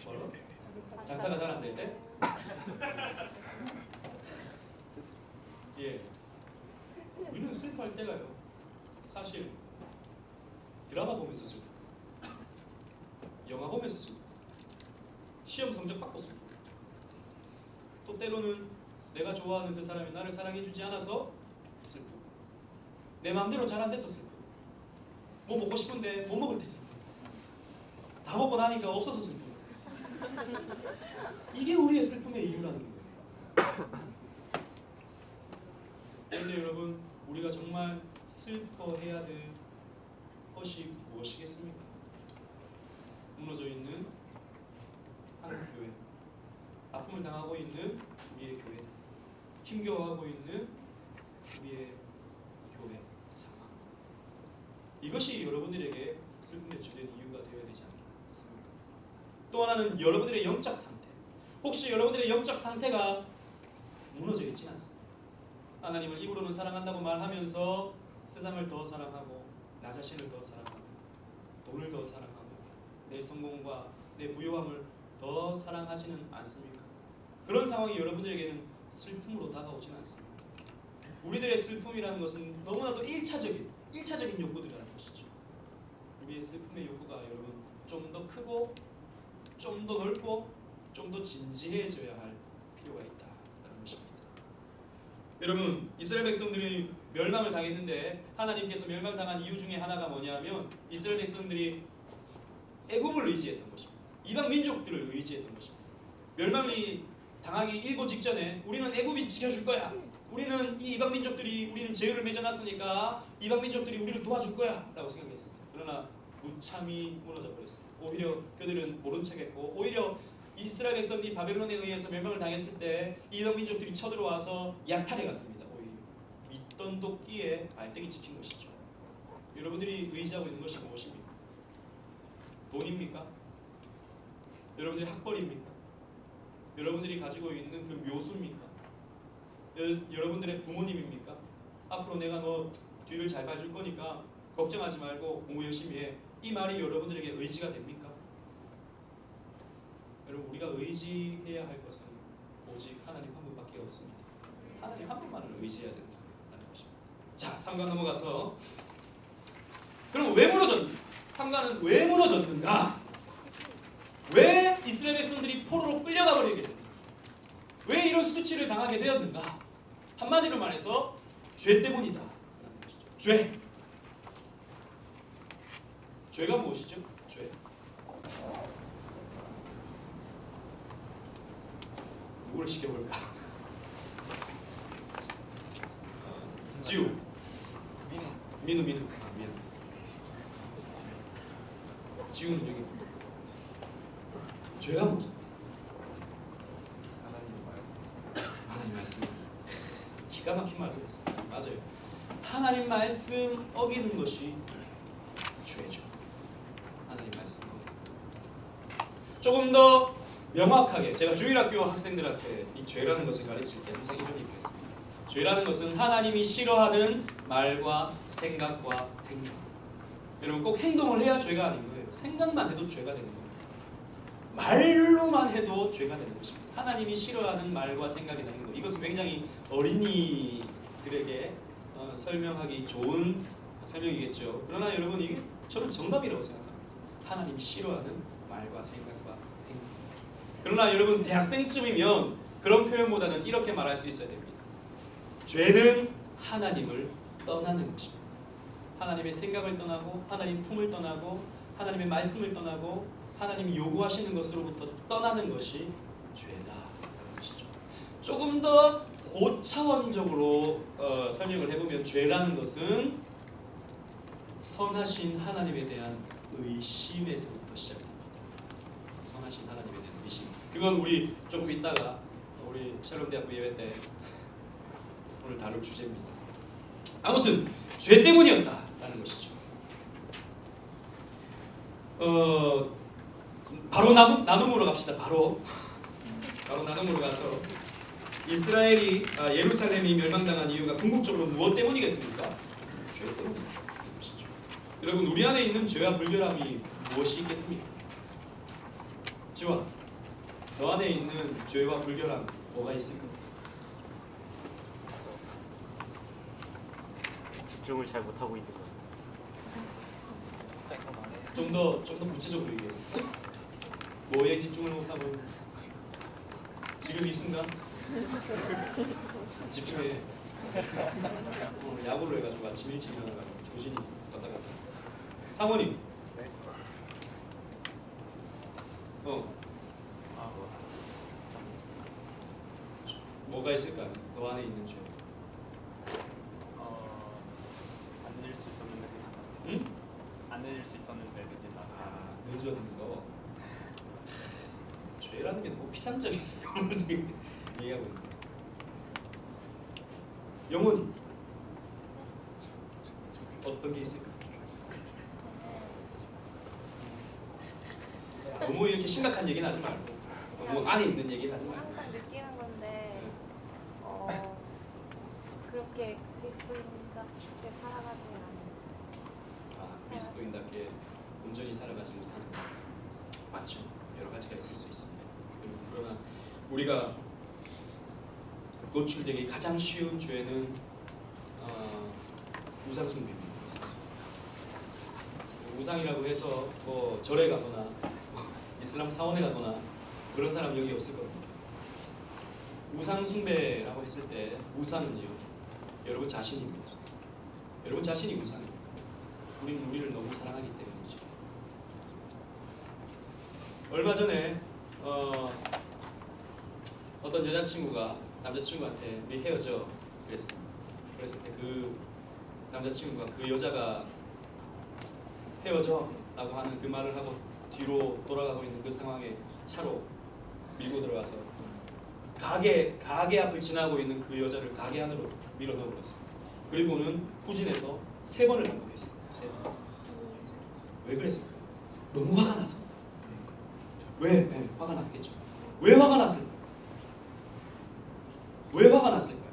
뭐라? 장사가 잘 안 될 때? 예. 우리는 슬퍼할 때가요. 사실 드라마 보면서 슬프고, 영화 보면서 슬프고, 시험 성적 받고 슬프고, 또 때로는 내가 좋아하는 그 사람이 나를 사랑해주지 않아서 슬프고, 내 마음대로 잘 안 돼서 슬프고, 뭐 먹고 싶은데 못 먹을 때 슬픔. 다 먹고 나니까 없어서 슬픔. 이게 우리의 슬픔의 이유라는 거예요. 그런데 여러분, 우리가 정말 슬퍼해야 될 것이 무엇이겠습니까? 무너져 있는 한국교회, 아픔을 당하고 있는 우리의 교회, 힘겨워하고 있는 우리의 교회 상황. 이것이 여러분들에게 슬픔의 주된 이유가 되어야 되지 않겠습니까? 또 하나는 여러분들의 영적 상태. 혹시 여러분들의 영적 상태가 무너져 있지는 않습니다. 하나님을 입으로는 사랑한다고 말하면서 세상을 더 사랑하고 나 자신을 더 사랑하고 돈을 더 사랑하고 내 성공과 내 부유함을 더 사랑하지는 않습니까? 그런 상황이 여러분들에게는 슬픔으로 다가오지는 않습니다. 우리들의 슬픔이라는 것은 너무나도 1차적인 욕구들이라는 것이죠. 우리의 슬픔의 욕구가 여러분 좀 더 크고 좀 더 넓고 좀 더 진지해져야 할 필요가 있다는 것입니다. 여러분, 이스라엘 백성들이 멸망을 당했는데 하나님께서 멸망당한 이유 중에 하나가 뭐냐면 이스라엘 백성들이 애굽을 의지했던 것입니다. 이방 민족들을 의지했던 것입니다. 멸망이 당하기 일보 직전에 우리는 애굽이 지켜줄 거야. 우리는 이 이방 민족들이 우리는 제의를 맺어놨으니까 이방 민족들이 우리를 도와줄 거야 라고 생각했습니다. 그러나 무참히 무너져 버렸습니다. 오히려 그들은 모른 척했고 오히려 이스라엘 백성들이 바벨론에 의해서 멸망을 당했을 때 이방 민족들이 쳐들어와서 약탈해 갔습니다. 오히려 믿던 도끼에 알땡이 찍힌 것이죠. 여러분들이 의지하고 있는 것이 무엇입니까? 돈입니까? 여러분들의 학벌입니까? 여러분들이 가지고 있는 그 묘수입니까? 여러분들의 부모님입니까? 앞으로 내가 너 뒤를 잘 봐줄 거니까 걱정하지 말고 공부 열심히 해. 이 말이 여러분들에게 의지가 됩니까? 여러분, 우리가 의지해야 할 것은 오직 하나님 한 분밖에 없습니다. 하나님 한 분만을 의지해야 된다는 것입니다. 자, 3강 넘어가서 그럼 왜 무너졌는가? 3강은 왜 무너졌는가? 왜 이스라엘 백성들이 포로로 끌려가 버리게 됐는가? 왜 이런 수치를 당하게 되었는가? 한마디로 말해서 죄 때문이다. 죄. 죄가 무엇이죠? 죄. 누구를 시켜볼까? 지우. 민우. 민우. 지우는 여기. 죄가 뭐죠? 하나님 말씀. 기가 막힌 말을 했어요. 맞아요. 하나님 말씀 어기는 것이 죄죠. 하나님 말씀 어기는 것. 조금 더 명확하게 제가 주일학교 학생들한테 이 죄라는 것을 가르칠 때 항상 이런 얘기를 했습니다. 죄라는 것은 하나님이 싫어하는 말과 생각과 행동. 여러분, 꼭 행동을 해야 죄가 아닌 거예요. 생각만 해도 죄가 되는 거예요. 말로만 해도 죄가 되는 것입니다. 하나님이 싫어하는 말과 생각이나 행동. 이것은 굉장히 어린이들에게 설명하기 좋은 설명이겠죠. 그러나 여러분, 이게 저는 정답이라고 생각합니다. 하나님이 싫어하는 말과 생각과 행동. 그러나 여러분, 대학생쯤이면 그런 표현보다는 이렇게 말할 수 있어야 됩니다. 죄는 하나님을 떠나는 것입니다. 하나님의 생각을 떠나고 하나님 품을 떠나고 하나님의 말씀을 떠나고 하나님이 요구하시는 것으로부터 떠나는 것이 죄다라는 것이죠. 조금 더 고차원적으로 설명을 해보면 죄라는 것은 선하신 하나님에 대한 의심에서부터 시작됩니다. 선하신 하나님에 대한 의심. 그건 우리 조금 있다가 우리 샬롬대학교 예배 때 오늘 다룰 주제입니다. 아무튼 죄 때문이었다라는 것이죠. 바로 나눔으로 갑시다. 바로 나눔으로 가서 이스라엘이 예루살렘이 멸망당한 이유가 궁극적으로 무엇 때문이겠습니까? 죄 때문이라는 것이죠. 여러분, 우리 안에 있는 죄와 불결함이 무엇이 있겠습니까? 지원, 너 안에 있는 죄와 불결함 뭐가 있을까? 집중을 잘 못하고 있는 것. 좀 더 구체적으로 얘기해주세요. 뭐에 집중을 못하고 있는? 지금 이 순간? 집중해. 야구를 해가지고 아침 일찍 일어나가지고 조진이 왔다 갔다. 상원이. 네. 아, 뭐가 있을까요? 너 안에 있는 죄. 안 내릴 수 있었는데 응? 안 내릴 수 있었는데 늦은 나. 늦었는 거. 죄라는 게 너무 피상적인 그런 지금 얘기하고 있는. 영혼이 어떤 게 있을까? 너무 이렇게 심각한 얘기는 하지 말고 너무 안에 있는 얘기는 하지 말고. 항상 느끼는 건데 그렇게 그리스도인답게 살아가지 않는. 그리스도인답게 온전히 살아가지 못하는 것. 맞죠. 여러 가지가 있을 수 있습니다. 그러나 우리가 노출되기 가장 쉬운 죄는 우상숭배입니다. 우상이라고 해서 뭐 절에 가거나 이슬람 사원에 가거나 그런 사람 여기 없을 겁니다. 우상숭배라고 했을 때 우상은요, 여러분 자신입니다. 여러분 자신이 우상입니다. 우리는 우리를 너무 사랑하기 때문이죠. 얼마 전에 어떤 여자친구가 남자친구한테 우리 헤어져 그랬습니다. 그랬을 때 그 남자친구가 그 여자가 헤어져 라고 하는 그 말을 하고 뒤로 돌아가고 있는 그 상황에 차로 밀고 들어가서 가게 앞을 지나고 있는 그 여자를 가게 안으로 밀어 넣어버렸습니다. 그리고는 후진해서 3번을 반복했어요. 3번. 왜 그랬을까요? 너무 화가 나서. 왜? 네, 화가 났겠죠. 왜 화가 났을까요? 왜 화가 났을까요?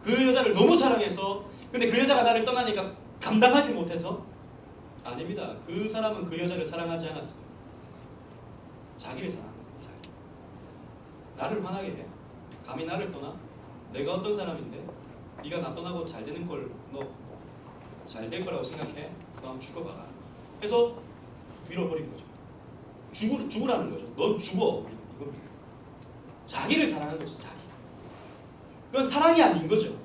그 여자를 너무 사랑해서, 근데 그 여자가 나를 떠나니까 감당하지 못해서? 아닙니다. 그 사람은 그 여자를 사랑하지 않았어요. 자기를 사랑한 거예요. 자기. 나를 화나게 해. 감히 나를 떠나? 내가 어떤 사람인데 네가 나 떠나고 잘 되는 걸 너 잘 될 거라고 생각해? 너 한번 죽어봐라. 해서 밀어버린 거죠. 죽으라는 거죠. 넌 죽어. 이겁니다. 자기를 사랑하는 거죠. 자기. 그건 사랑이 아닌 거죠.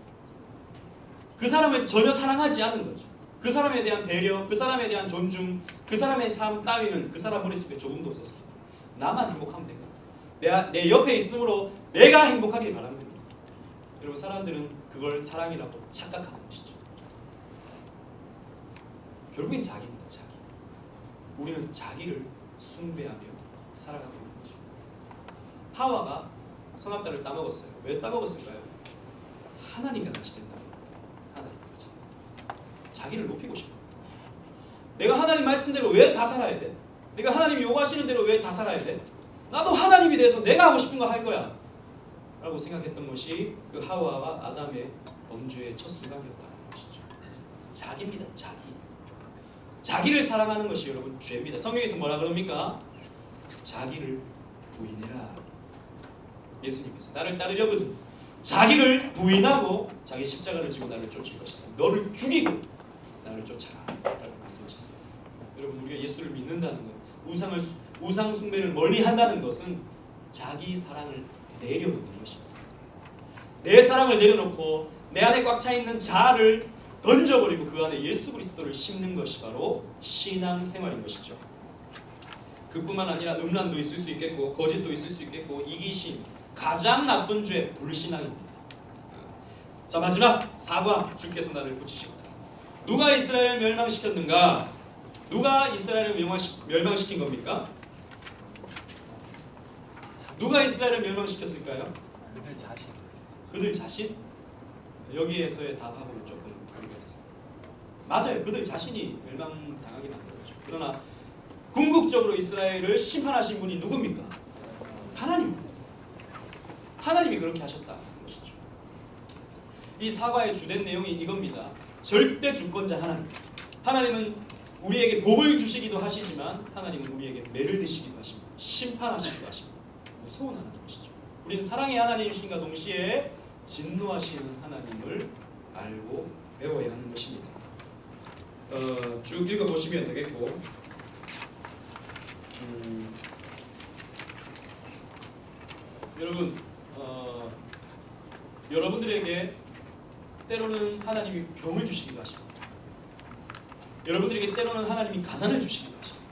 그 사람을 전혀 사랑하지 않은 거죠. 그 사람에 대한 배려, 그 사람에 대한 존중, 그 사람의 삶 따위는 그 사람 머릿속에 조금도 없었습니다. 나만 행복하면 된다. 내 옆에 있으므로 내가 행복하길 바라는 겁니다. 여러분, 사람들은 그걸 사랑이라고 착각하는 것이죠. 결국엔 자기입니다. 자기. 우리는 자기를 숭배하며 살아가고 있는 것이죠. 하와가 선악과를 따먹었어요. 왜 따먹었을까요? 하나님과 같이 된다고. 하나님과 같이. 자기를 높이고 싶어. 내가 하나님 말씀대로 왜 다 살아야 돼? 내가 하나님이 요구하시는 대로 왜 다 살아야 돼? 나도 하나님이 돼서 내가 하고 싶은 거 할 거야 라고 생각했던 것이 그 하와와 아담의 범죄의 첫 순간이었다는 것이죠. 자기입니다. 자기. 자기를 사랑하는 것이 여러분 죄입니다. 성경에서 뭐라 그럽니까? 자기를 부인해라. 예수님께서 나를 따르려거든 자기를 부인하고 자기 십자가를 지고 나를 쫓을 것이다. 너를 죽이고 나를 쫓아라 라고 말씀하셨어요. 여러분, 우리가 예수를 믿는다는 것, 우상 숭배를 멀리 한다는 것은 자기 사랑을 내려놓는 것입니다. 내 사랑을 내려놓고 내 안에 꽉 차 있는 자아를 던져버리고 그 안에 예수 그리스도를 심는 것이 바로 신앙생활인 것이죠. 그뿐만 아니라 음란도 있을 수 있겠고 거짓도 있을 수 있겠고 이기심, 가장 나쁜 죄 불신앙입니다. 자, 마지막 사과. 주께서 나를 붙이시겠다. 누가 이스라엘을 멸망시켰는가? 누가 이스라엘을 멸망시킨 겁니까? 누가 이스라엘을 멸망시켰을까요? 그들 자신. 그들 자신? 여기에서의 답하고는 조금 다르게 했어요. 맞아요. 그들 자신이 멸망당하게 만들었죠. 그러나 궁극적으로 이스라엘을 심판하신 분이 누굽니까? 하나님입니다. 하나님이 그렇게 하셨다는 것이죠. 이 사과의 주된 내용이 이겁니다. 절대 주권자 하나님. 하나님은 우리에게 복을 주시기도 하시지만 하나님은 우리에게 매를 드시기도 하십니다. 심판하시기도 하십니다. 무서운 하나님이시죠. 우리는 사랑의 하나님이신가 동시에 진노하시는 하나님을 알고 배워야 하는 것입니다. 쭉 읽어보시면 되겠고 여러분, 여러분들에게 때로는 하나님이 병을 주시기도 하십니다. 여러분들에게 때로는 하나님이 가난을 주시기도 하십니다.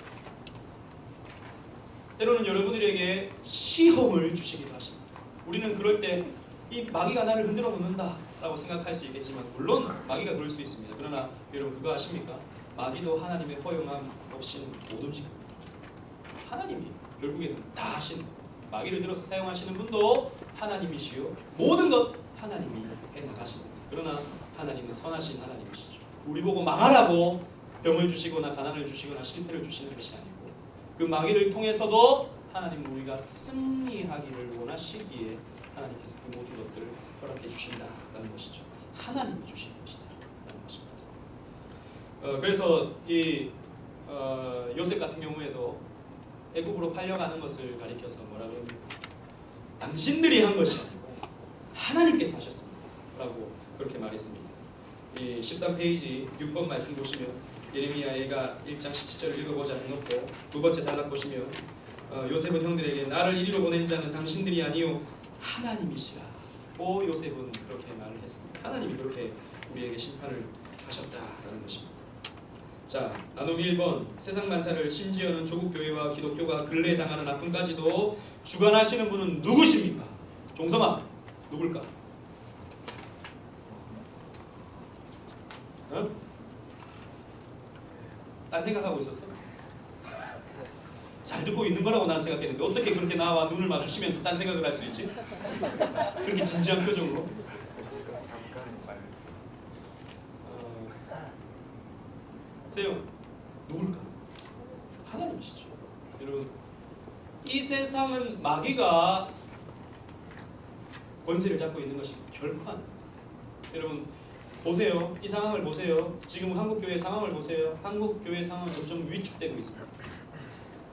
때로는 여러분들에게 시험을 주시기도 하십니다. 우리는 그럴 때 이 마귀가 나를 흔들어 놓는다라고 생각할 수 있겠지만 물론 마귀가 그럴 수 있습니다. 그러나 여러분 그거 아십니까? 마귀도 하나님의 허용함 없이는 못 움직입니다. 하나님이 결국에는 다 하시는 거예요. 마귀를 들어서 사용하시는 분도 하나님이시요 모든 것 하나님이 해나가십니다. 그러나 하나님은 선하신 하나님이시죠. 우리 보고 망하라고 병을 주시거나 가난을 주시거나 실패를 주시는 것이 아니고 그 마귀를 통해서도 하나님은 우리가 승리하기를 원하시기에 하나님께서 그 모든 것들을 허락해 주신다라는 것이죠. 하나님이 주시는 것이다라는 것입니다. 그래서 이 요셉 같은 경우에도 애굽으로 팔려가는 것을 가리켜서 뭐라고 합니까? 당신들이 한 것이 아니고 하나님께서 하셨습니다 라고 그렇게 말했습니다. 이 13페이지 6번 말씀 보시면 예레미야가 1장 17절을 읽어보자 해놓고 두 번째 단락 보시면 요셉은 형들에게 나를 이리로 보낸 자는 당신들이 아니요 하나님이시라. 요셉은 그렇게 말을 했습니다. 하나님이 그렇게 우리에게 심판을 하셨다라는 것입니다. 자, 나누기 1번 세상 만사를 심지어는 조국 교회와 기독교가 근래에 당하는 아픔까지도 주관하시는 분은 누구십니까? 종성아, 누굴까? 어? 딴 생각하고 있었어? 잘 듣고 있는 거라고 나는 생각했는데 어떻게 그렇게 나와 눈을 마주치면서 딴 생각을 할 수 있지? 그렇게 진지한 표정으로. 세요, 누굴까? 하나님이시죠. 여러분, 이 세상은 마귀가 권세를 잡고 있는 것이 결코 아닙니다. 여러분 보세요. 이 상황을 보세요. 지금 한국 교회 상황을 보세요. 한국 교회 상황은 점점 위축되고 있습니다.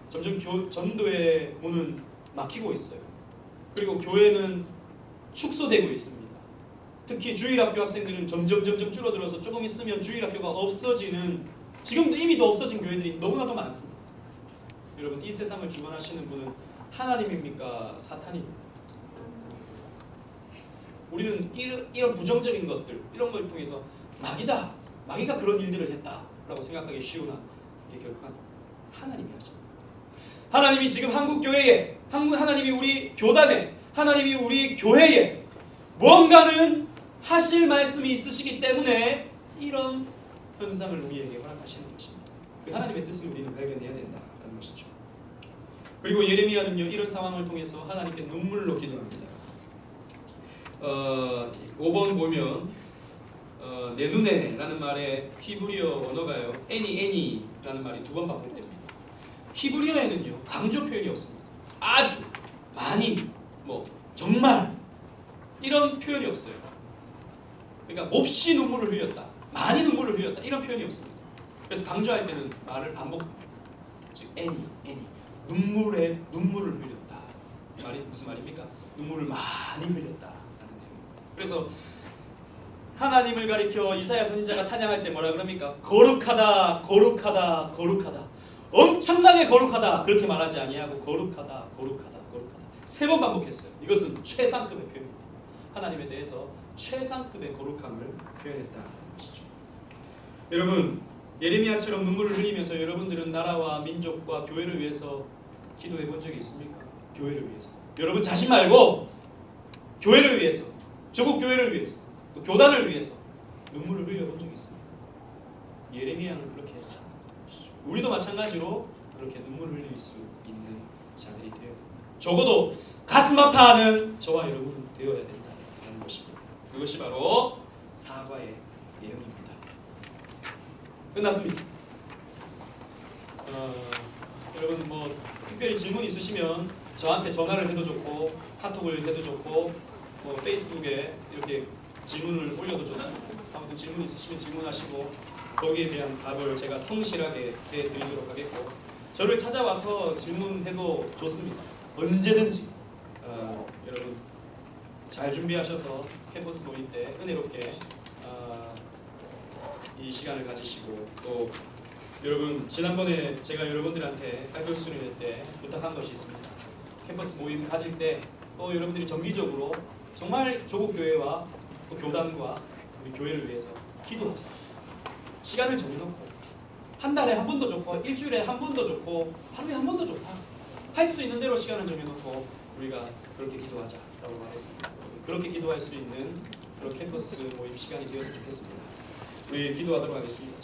점점 전도의 문은 막히고 있어요. 그리고 교회는 축소되고 있습니다. 특히 주일학교 학생들은 점점 줄어들어서 조금 있으면 주일학교가 없어지는, 지금도 이미 더 없어진 교회들이 너무나도 많습니다. 여러분, 이 세상을 주관하시는 분은 하나님입니까? 사탄입니까? 우리는 이런 부정적인 것들, 이런 걸 통해서 마귀가 그런 일들을 했다라고 생각하기 쉬우나 그게 결코 하나님이 하십니다. 하나님이 지금 한국 교회에, 하나님이 우리 교단에, 하나님이 우리 교회에 뭔가는 하실 말씀이 있으시기 때문에 이런 현상을 우리에게 허락하시는 것입니다. 그 하나님의 뜻을 우리는 발견해야 된다는 것이죠. 그리고 예레미야는요, 이런 상황을 통해서 하나님께 눈물로 기도합니다. 5번 보면 내 눈에라는 말에 히브리어 언어가요, 애니라는 말이 두 번 반복됩니다. 히브리어에는요, 강조 표현이 없습니다. 아주, 많이, 정말 이런 표현이 없어요. 그러니까 몹시 눈물을 흘렸다, 많이 눈물을 흘렸다, 이런 표현이 없습니다. 그래서 강조할 때는 말을 반복합니다. 즉 애니, 눈물을 흘렸다. 말이 무슨 말입니까? 눈물을 많이 흘렸다라는 내용. 그래서 하나님을 가리켜 이사야 선지자가 찬양할 때 뭐라 그럽니까? 거룩하다, 거룩하다, 거룩하다. 엄청나게 거룩하다 그렇게 말하지 아니하고 거룩하다, 거룩하다, 거룩하다. 3번 반복했어요. 이것은 최상급의 표현입니다. 하나님에 대해서 최상급의 거룩함을 표현했다는 것이죠. 여러분, 예레미야처럼 눈물을 흘리면서 여러분들은 나라와 민족과 교회를 위해서 기도해 본 적이 있습니까? 교회를 위해서. 여러분 자신 말고 교회를 위해서, 조국 교회를 위해서, 또 교단을 위해서 눈물을 흘려 본 적이 있습니까? 예레미야는 그렇게 했죠. 우리도 마찬가지로 그렇게 눈물을 흘릴 수 있는 자들이 되어야 됩니다. 적어도 가슴 아파하는 저와 여러분은 되어야 된다는 것입니다. 그것이 바로 사과의 예언입니다. 끝났습니다. 여러분 특별히 질문 있으시면 저한테 전화를 해도 좋고 카톡을 해도 좋고 페이스북에 이렇게 질문을 올려도 좋습니다. 아무튼 질문 있으시면 질문하시고 거기에 대한 답을 제가 성실하게 해드리도록 하겠고, 저를 찾아와서 질문해도 좋습니다. 언제든지 여러분 잘 준비하셔서 캠퍼스 모임 때 은혜롭게 이 시간을 가지시고, 또 여러분 지난번에 제가 여러분들한테 학교 수련회 때 부탁한 것이 있습니다. 캠퍼스 모임 가질 때 또 여러분들이 정기적으로 정말 조국교회와 또 교단과 우리 교회를 위해서 기도하자. 시간을 정해놓고 한 달에 한 번도 좋고 일주일에 한 번도 좋고 하루에 한 번도 좋다. 할 수 있는 대로 시간을 정해놓고 우리가 그렇게 기도하자라고 말했습니다. 그렇게 기도할 수 있는 그런 캠퍼스 모임 시간이 되었으면 좋겠습니다. 우리 기도하도록 하겠습니다.